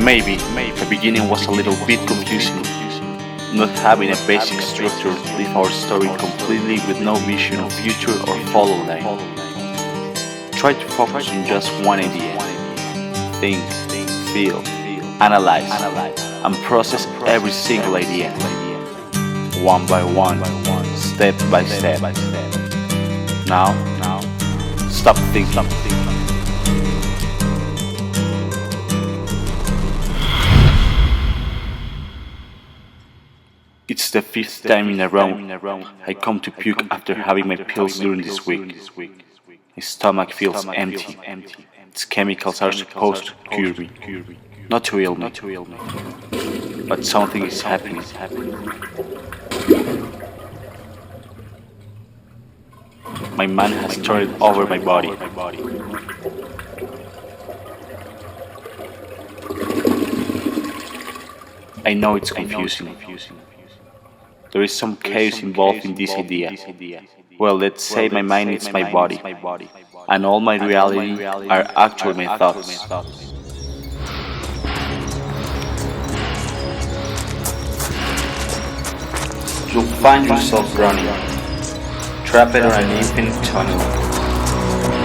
Maybe the beginning was a little bit confusing, not having a basic structure leave our story completely with no vision of future or follow line. Try to focus on just one idea. Think, feel, analyze, and process every single idea. One by one, step by step. Now, stop thinking. It's the fifth time in a row I come to puke after having my pills during this week. My stomach feels empty. Its chemicals are supposed to cure me, not to heal me. But something is happening. My mind has turned over my body. I know it's confusing. There is some chaos involved in this idea. Well, let's say my mind is my body, and all my reality are actually my thoughts. You'll find yourself running, trapped on an infinite tunnel,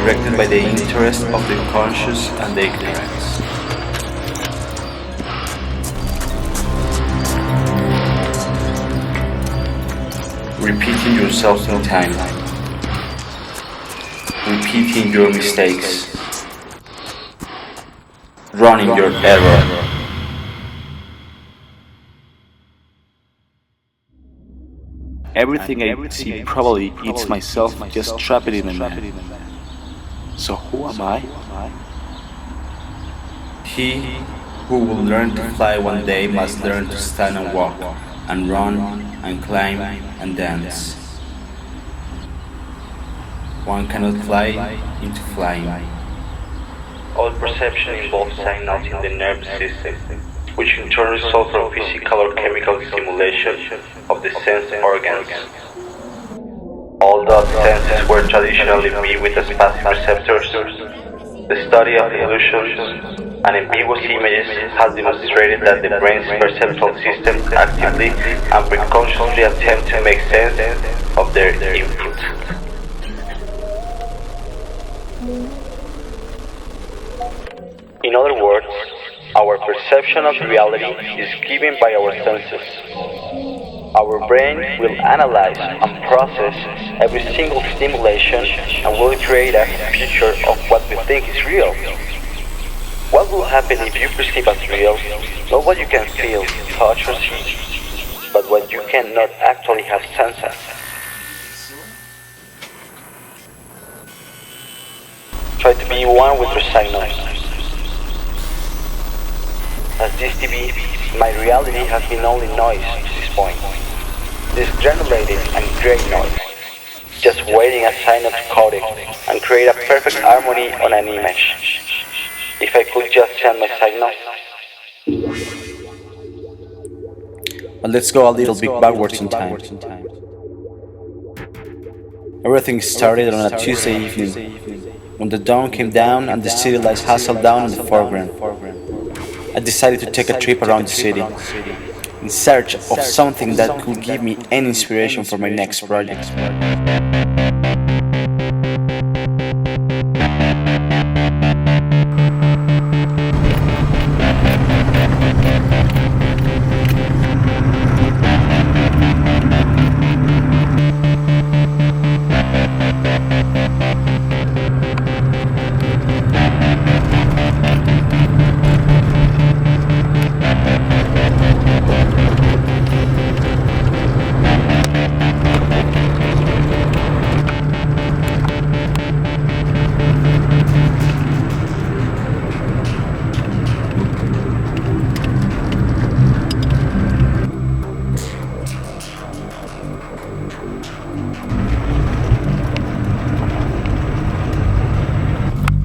directed by the interest of the conscious and the ignorance. Repeating yourself in time, repeating your mistakes, running your error. Everything I see probably it's myself just trapped in a man. So who am I? He who will learn to fly one day must learn to stand and walk, and run and climb and dance. One cannot fly into flying. All perception involves signals in the nervous system, which in turn result from physical or chemical stimulation of the sense organs. Although senses were traditionally viewed with as passive receptors, the study of illusions and ambiguous images has demonstrated that the brain's perceptual system actively and preconsciously attempts to make sense of their input. In other words, our perception of reality is given by our senses. Our brain will analyze and process every single stimulation and will create a picture of what we think is real. What will happen if you perceive as real, not what you can feel, touch or see, but what you cannot actually have sense of? Try to be one with your signals. As this TV, my reality has been only noise to this point. This granulated and grey noise, just waiting a signal to code it and create a perfect harmony on an image. If I could just send my signal. But let's go a little bit backwards in time. Everything started on a Tuesday evening, when the dawn came down and the city lights hustled down in the foreground. I decided to take a trip around the city, in search of something that could give me any inspiration for my next project.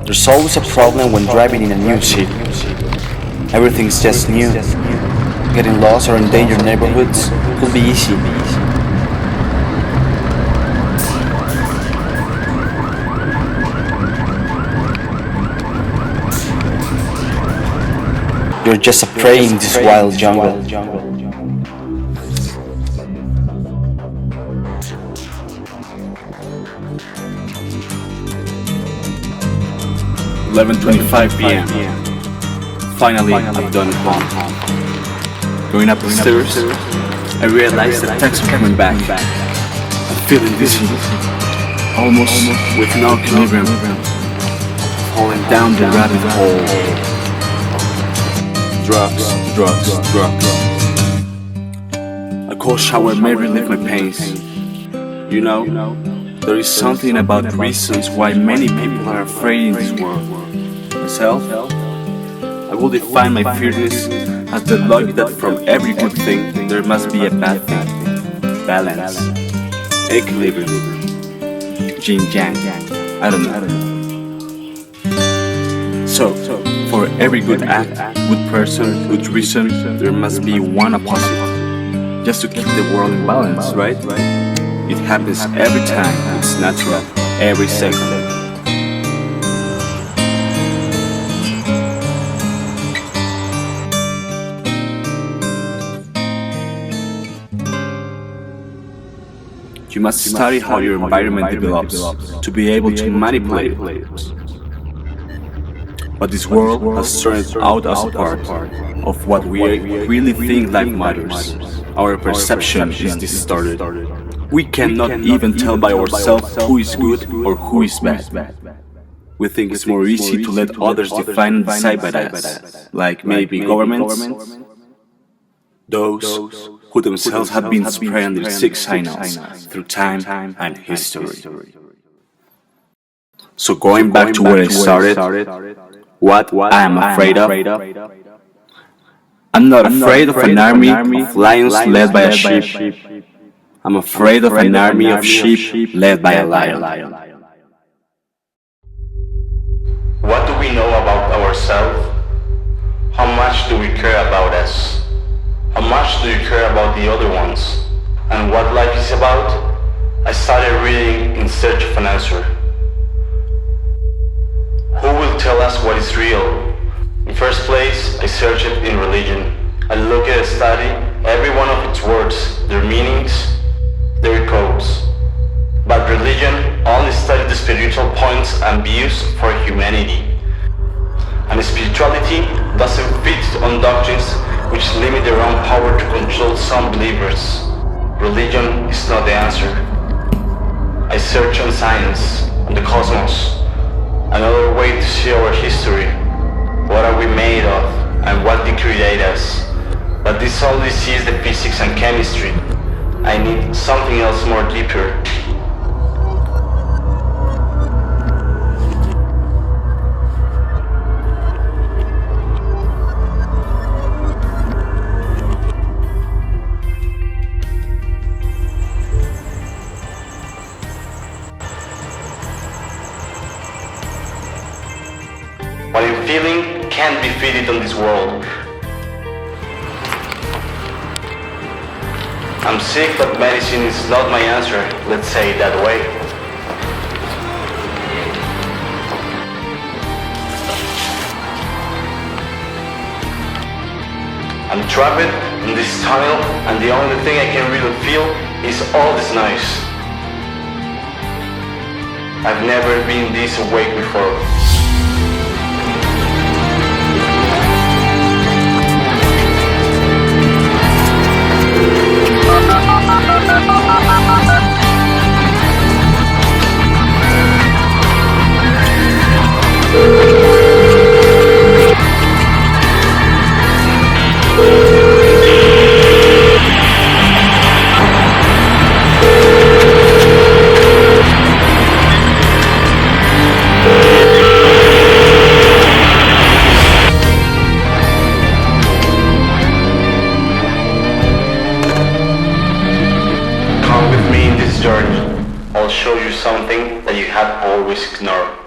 There's always a problem when driving in a new city. Everything's just new. Getting lost or endangered neighborhoods could be easy. You're just a prey in this wild jungle. 11:25 p.m. Finally, I've done it all. Going up the stairs, I realized that text are coming back. I'm feeling dizzy, almost with no equilibrium, falling down the rabbit hole. Drugs, drugs, drugs. A cold shower may relieve my pains. You know, there is something about reasons why many people are afraid in this world. Myself, I will define my fearlessness as the logic that from every good thing there must be a bad thing. Balance, equilibrium, yin yang. I don't know. So, for every good act, good person, good reason, there must be one opposite. Just to keep the world in balance, right? It happens every time, it's natural, every second. You must study how your environment develops to be able to manipulate it. But this world has turned out as a part of what we really think life matters. Our perception is distorted. We cannot even tell by ourselves who is good or who is bad. We think it's more easy to let others define and decide by us, like maybe governments, those who themselves have been spreading their sick signals through time and history. So going back to where I started, what I am afraid of, I'm not afraid of an army of lions led by a sheep. I'm afraid of an army of sheep led by a lion. What do we know about ourselves? How much do we care about us? How much do you care about the other ones? And what life is about? I started reading in search of an answer. Who will tell us what is real? In first place, I searched it in religion. I looked at study every one of its words, their meanings, their codes. But religion only studied the spiritual points and views for humanity. And spirituality doesn't fit on doctrines which limit their own power to control some believers. Religion is not the answer. I search on science, on the cosmos, another way to see our history. What are we made of, and what did create us? But this only sees the physics and chemistry. I need something else more deeper. What I'm feeling can't be fitted on this world. I'm sick, but medicine is not my answer, let's say it that way. I'm trapped in this tunnel, and the only thing I can really feel is all this noise. I've never been this awake before. Come with me in this journey. I'll show you something that you have always ignored.